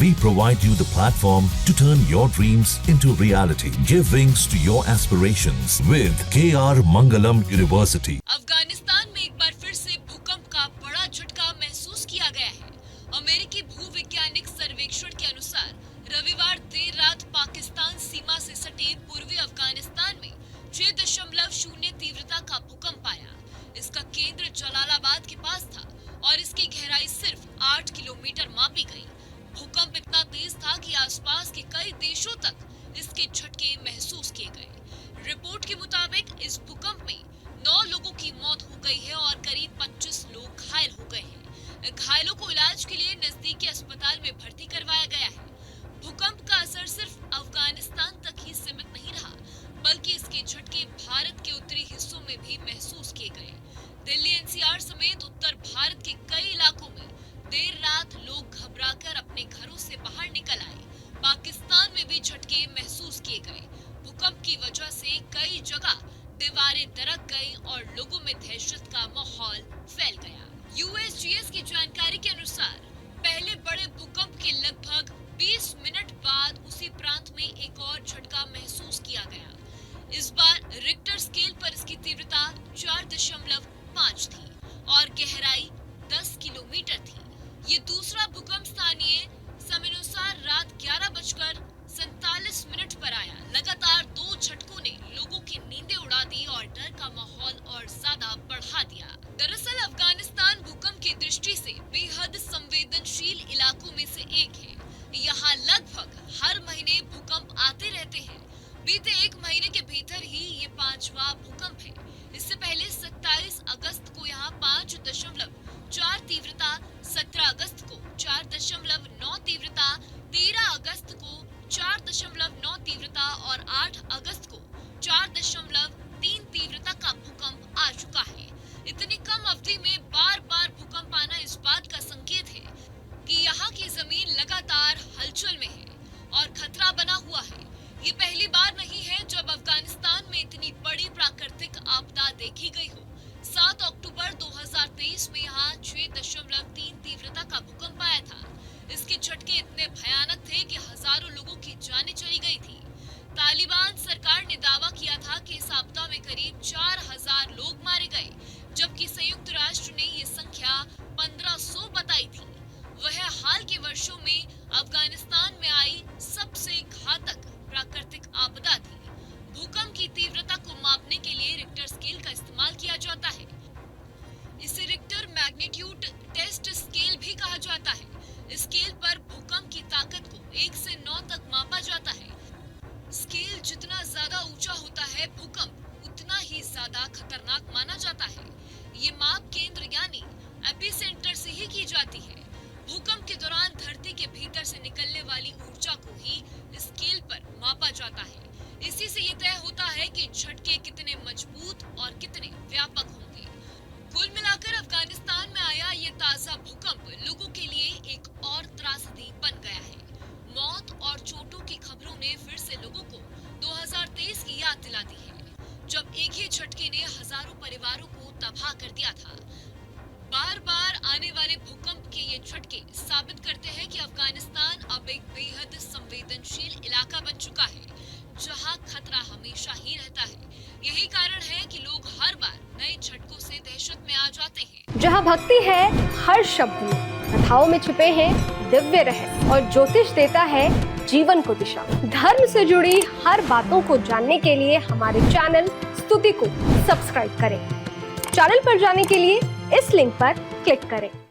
We provide you the platform to turn your dreams into reality. Give wings to your aspirations with KR Mangalam University. Afghanistan में एक बार फिर से भूकंप का बड़ा झटका महसूस किया गया है। अमेरिकी भूवैज्ञानिक सर्वेक्षण के अनुसार रविवार देर रात पाकिस्तान सीमा से सटे पूर्वी अफगानिस्तान में 6.0 तीव्रता का भूकंप आया। इसका केंद्र जलालाबाद के पास था और इसकी गहराई सिर्फ 8 किलोमीटर मापी गई। भूकंप इतना तेज था कि आसपास के कई देशों तक इसके झटके महसूस किए गए। रिपोर्ट के मुताबिक इस भूकंप में 9 लोगों की मौत हो गई है और करीब 25 लोग घायल हो गए हैं। घायलों को इलाज के लिए नजदीकी अस्पताल में भर्ती करवाया गया है। भूकंप का असर सिर्फ अफगानिस्तान तक ही सीमित नहीं रहा, बल्कि इसके झटके भारत के उत्तरी हिस्सों में भी महसूस किए गए। दिल्ली एनसीआर समेत उत्तर भारत के कई इलाकों में देर रात लोग घबराकर अपने घरों से बाहर निकल आए। पाकिस्तान में भी झटके महसूस किए गए। भूकंप की वजह से कई जगह दीवारें दरक गई और लोगों में दहशत का माहौल फैल गया। यूएसजीएस की जानकारी के अनुसार पहले बड़े भूकंप के लगभग 20 मिनट बाद उसी प्रांत में एक और झटका महसूस किया गया। इस बार रिक्टर स्केल पर इसकी तीव्रता 4.5 थी और गहराई 10 किलोमीटर थी। ये दूसरा भूकंप स्थानीय समयानुसार रात 11:47 पर आया। लगातार 2 झटकों ने लोगों की नींदें उड़ा दी और डर का माहौल और ज्यादा बढ़ा दिया। दरअसल अफगानिस्तान भूकंप की दृष्टि से बेहद संवेदनशील इलाकों में से एक है। यहाँ लगभग हर महीने भूकंप आते रहते हैं। बीते 1 महीने के भीतर ही ये 5वां भूकंप है। इससे पहले 27 अगस्त को यहाँ 5.4 तीव्रता, 17 अगस्त को 4.9 तीव्रता, 13 अगस्त को 4.9 तीव्रता और 8 अगस्त को 4.3 तीव्रता का भूकंप आ चुका है। इतनी कम अवधि में बार बार भूकंप आना इस बात का संकेत है कि यहाँ की जमीन लगातार हलचल में है और खतरा बना हुआ है। ये पहली बार नहीं है जब अफगानिस्तान में इतनी बड़ी प्राकृतिक आपदा देखी गई हो। 7 अक्टूबर 2023 में यहाँ 6.3 तीव्रता का भूकंप आया था। इसके झटके इतने भयानक थे कि हजारों लोगों की जानें चली गई थी। तालिबान सरकार ने दावा किया था कि इस आपदा में करीब 4000 लोग मारे गए, जबकि संयुक्त राष्ट्र ने ये संख्या 1500 बताई थी। वह हाल के वर्षों में अफगानिस्तान में आई सबसे घातक प्राकृतिक आपदा थी। भूकंप की तीव्रता को मापने के लिए रिक्टर स्केल का इस्तेमाल किया जाता है। इसे रिक्टर मैग्नीट्यूड टेस्ट स्केल भी कहा जाता है। स्केल पर भूकंप की ताकत को 1 से 9 तक मापा जाता है। स्केल जितना ज्यादा ऊंचा होता है, भूकंप उतना ही ज्यादा खतरनाक माना जाता है। ये माप केंद्र यानी एपिसेंटर से ही की जाती है। भूकंप के दौरान धरती के भीतर से निकलने वाली ऊर्जा को ही स्केल पर मापा जाता है। इसी से ये तय होता है कि झटके कितने मजबूत और कितने व्यापक होंगे। कुल मिलाकर अफगानिस्तान में आया ये ताजा भूकंप लोगों के लिए एक और त्रासदी बन गया है। मौत और चोटों की खबरों ने फिर से लोगों को 2023 की याद दिला दी है, जब एक ही झटके ने हजारों परिवारों को तबाह कर दिया था। बार बार आने वाले भूकंप के ये झटके साबित करते हैं कि अफगानिस्तान अब एक बेहद संवेदनशील इलाका बन चुका है, जहां खतरा हमेशा ही रहता है। यही कारण है कि लोग हर बार नए झटकों से दहशत में आ जाते हैं। जहां भक्ति है हर शब्द में, कथाओं में छुपे हैं दिव्य रहस्य और ज्योतिष देता है जीवन को दिशा। धर्म से जुड़ी हर बातों को जानने के लिए हमारे चैनल स्तुति को सब्सक्राइब करें। चैनल पर जाने के लिए इस लिंक पर क्लिक करें।